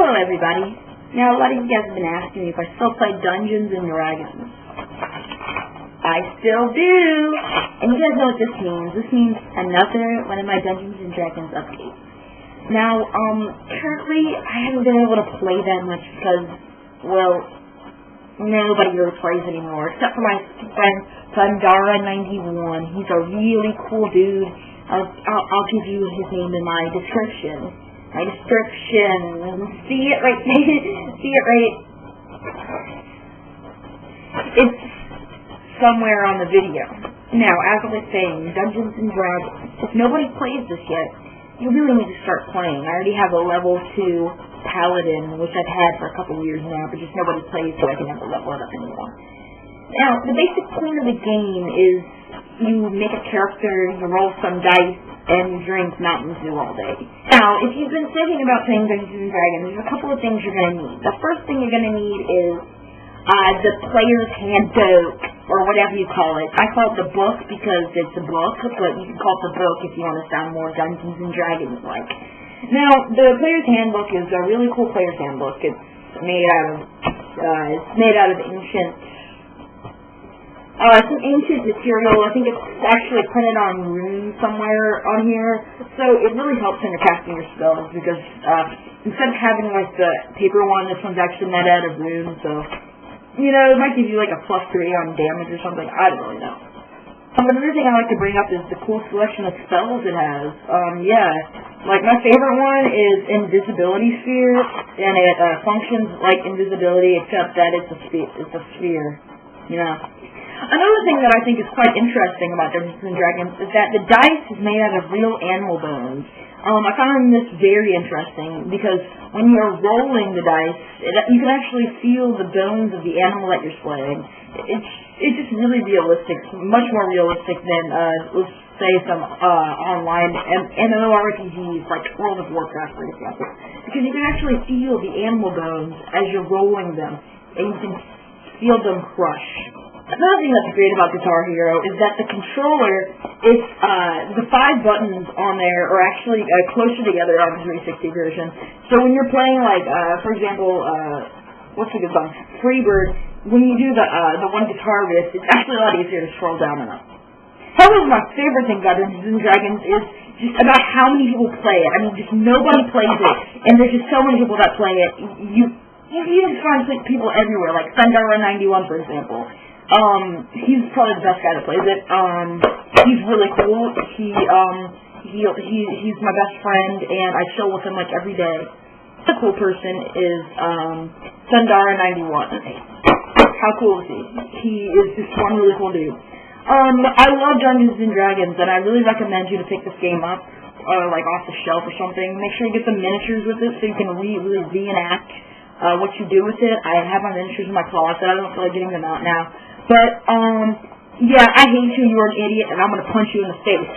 Hello everybody. Now a lot of you guys have been asking me if I still play Dungeons and Dragons. I still do! And you guys know what this means. This means another one of my Dungeons and Dragons updates. Now, currently I haven't been able to play that much because, well, nobody really plays anymore, except for my friend Thundara91. He's a really cool dude. I'll give you his name in my description. See it right see it right. It's somewhere on the video. Now, as I was saying, Dungeons and Dragons. If nobody plays this yet, you really need to start playing. I already have a level 2 Paladin, which I've had for a couple of years now, but just nobody plays, so I can never level it up anymore. Now, the basic point of the game is you make a character, you roll some dice, and you drink Mountain Dew all day. Now, if you've been thinking about playing Dungeons and Dragons, there's a couple of things you're going to need. The first thing you're going to need is the player's handbook, or whatever you call it. I call it the book because it's a book, but you can call it the book if you want to sound more Dungeons and Dragons-like. Now, the player's handbook is a really cool player's handbook. It's made out of ancient. It's an ancient material. I think it's actually printed on runes somewhere on here. So it really helps in casting your spells because instead of having like the paper one, this one's actually made out of runes. So, you know, it might give you like a +3 on damage or something. I don't really know. Another thing I like to bring up is the cool selection of spells it has. Like my favorite one is Invisibility Sphere, and it functions like invisibility except that it's a sphere. You know. Another thing that I think is quite interesting about Dungeons & Dragons is that the dice is made out of real animal bones. I found this very interesting because when you're rolling the dice, you can actually feel the bones of the animal that you're slaying. It's just really realistic, much more realistic than, let's say, some online MMORPGs like World of Warcraft, for example. Because you can actually feel the animal bones as you're rolling them, and you can feel them crush. Another thing that's great about Guitar Hero is that the controller, the 5 buttons on there are actually closer together on the 360 version. So when you're playing, like, for example, what's a good song? Freebird, when you do the one guitar riff, it's actually a lot easier to scroll down and up. However, my favorite thing about Dungeons & Dragons is just about how many people play it. I mean, just nobody plays it, and there's just so many people that play it. You can find people everywhere, like Thundara91, for example. He's probably the best guy that plays it. He's really cool. He's my best friend, and I chill with him like every day. The cool person is Thundara91. How cool is he? He is just one really cool dude. I love Dungeons and Dragons, and I really recommend you to pick this game up, like off the shelf or something. Make sure you get some miniatures with it so you can really reenact what you do with it. I have my miniatures in my closet. I don't feel like getting them out now. But, yeah, I hate you. You're an idiot, and I'm going to punch you in the face.